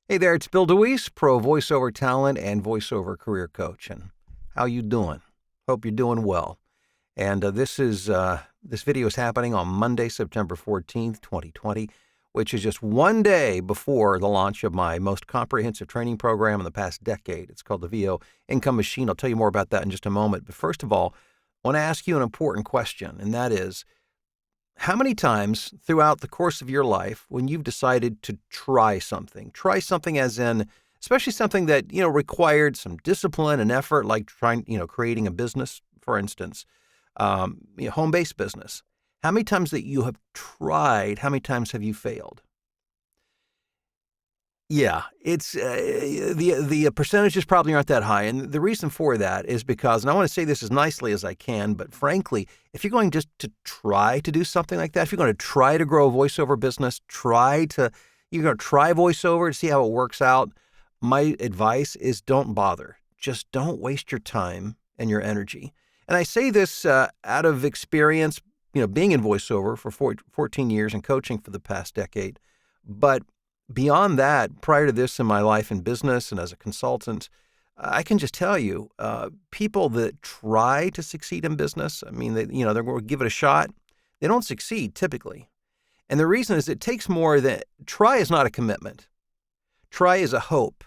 Hey there, it's Bill DeWeese, pro voiceover talent and voiceover career coach. And how you doing? Hope you're doing well. And this video is happening on Monday, September 14th, 2020, which is just one day before the launch of my most comprehensive training program in the past decade. It's called the VO Income Machine. I'll tell you more about that in just a moment. But first of all, I want to ask you an important question, and that is, how many times throughout the course of your life, when you've decided to try something as in, especially something that, required some discipline and effort, like creating a business, for instance, home-based business, how many times that you have tried, how many times have you failed? Yeah, it's the percentages probably aren't that high. And the reason for that is because, and I want to say this as nicely as I can, but frankly, if you're going just to try to do something like that, if you're going to try to grow a voiceover business, you're going to try voiceover to see how it works out, my advice is don't bother. Just don't waste your time and your energy. And I say this out of experience, being in voiceover for 14 years and coaching for the past decade. But beyond that, prior to this in my life in business and as a consultant, I can just tell you, people that try to succeed in business, they're going to give it a shot. They don't succeed typically. And the reason is it takes more than, try is not a commitment. Try is a hope.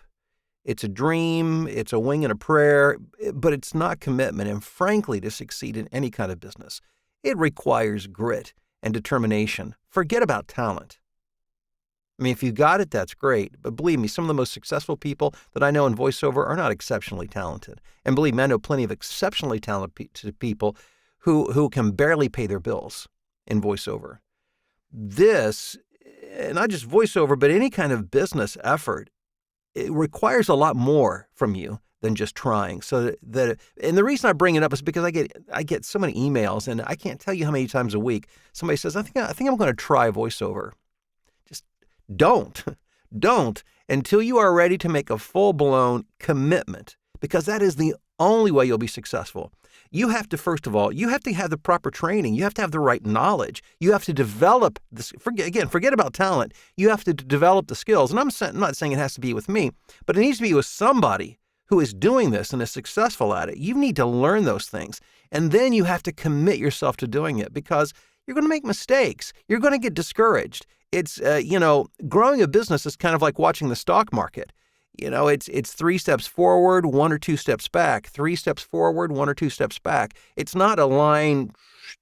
It's a dream, it's a wing and a prayer, but it's not commitment. And frankly, to succeed in any kind of business, it requires grit and determination. Forget about talent. If you got it, that's great. But believe me, some of the most successful people that I know in voiceover are not exceptionally talented. And believe me, I know plenty of exceptionally talented people who can barely pay their bills in voiceover. This, not just voiceover, but any kind of business effort, it requires a lot more from you than just trying. And the reason I bring it up is because I get so many emails, and I can't tell you how many times a week somebody says, I think I'm going to try voiceover. Don't until you are ready to make a full-blown commitment, because that is the only way you'll be successful. You have to, first of all, have the proper training. You have to have the right knowledge. You have to develop this. Forget about talent. You have to develop the skills. And I'm not saying it has to be with me, but it needs to be with somebody who is doing this and is successful at it. You need to learn those things. And then you have to commit yourself to doing it, because you're going to make mistakes. You're going to get discouraged. It's, growing a business is kind of like watching the stock market. It's 3 steps forward, 1 or 2 steps back, 3 steps forward, 1 or 2 steps back. It's not a line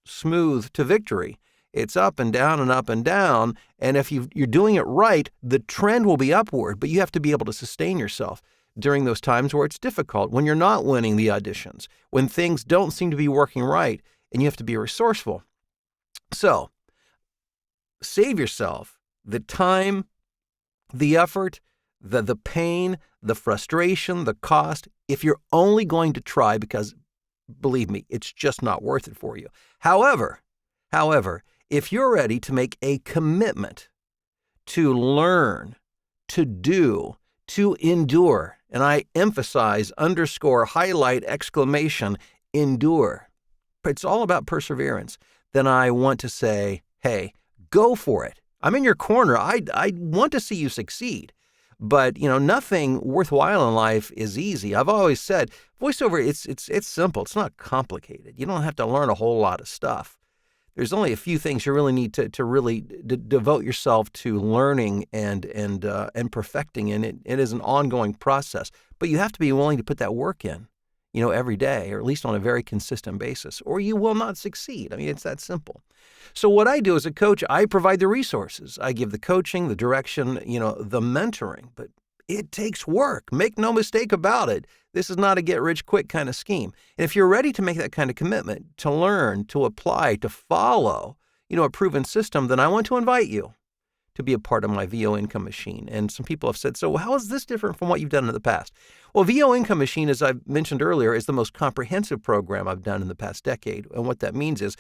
smooth to victory. It's up and down and up and down. And if you're doing it right, the trend will be upward, but you have to be able to sustain yourself during those times where it's difficult, when you're not winning the auditions, when things don't seem to be working right, and you have to be resourceful. So, save yourself the time, the effort, the pain, the frustration, the cost, if you're only going to try, because believe me, it's just not worth it for you. However, if you're ready to make a commitment to learn, to do, to endure, and I emphasize, underscore, highlight, exclamation, endure. It's all about perseverance. Then I want to say, hey, go for it. I'm in your corner. I want to see you succeed. But, nothing worthwhile in life is easy. I've always said, voiceover, it's simple. It's not complicated. You don't have to learn a whole lot of stuff. There's only a few things you really need to really devote yourself to learning and perfecting, and it is an ongoing process. But you have to be willing to put that work in, every day, or at least on a very consistent basis, or you will not succeed. It's that simple. So what I do as a coach, I provide the resources. I give the coaching, the direction, the mentoring, but it takes work. Make no mistake about it. This is not a get-rich-quick kind of scheme. And if you're ready to make that kind of commitment, to learn, to apply, to follow, a proven system, then I want to invite you to be a part of my VO Income Machine. And some people have said, so how is this different from what you've done in the past? Well, VO Income Machine, as I've mentioned earlier, is the most comprehensive program I've done in the past decade. And what that means is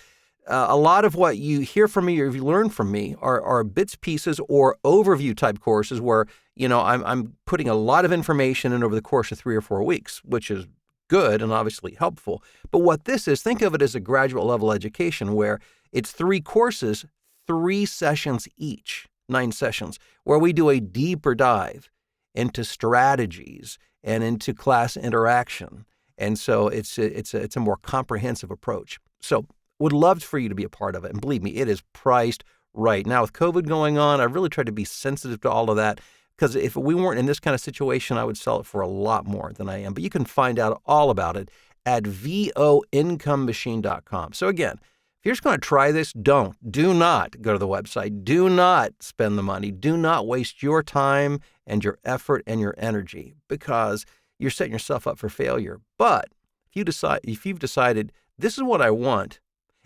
a lot of what you hear from me or you learn from me are bits, pieces, or overview type courses where, I'm putting a lot of information in over the course of 3 or 4 weeks, which is good and obviously helpful. But what this is, think of it as a graduate level education where it's 3 courses, 3 sessions each, 9 sessions, where we do a deeper dive into strategies and into class interaction. And so it's a more comprehensive approach. So would love for you to be a part of it. And believe me, it is priced right. Now, with COVID going on, I've really tried to be sensitive to all of that, because if we weren't in this kind of situation, I would sell it for a lot more than I am. But you can find out all about it at voincomemachine.com. So again, if you're just going to try this, do not go to the website. Do not spend the money. Do not waste your time and your effort and your energy, because you're setting yourself up for failure. But if you've decided this is what I want,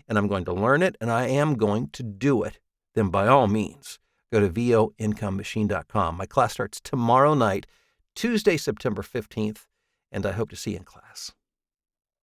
and I'm going to learn it, and I am going to do it, then by all means, go to voincomemachine.com. My class starts tomorrow night, Tuesday, September 15th, and I hope to see you in class.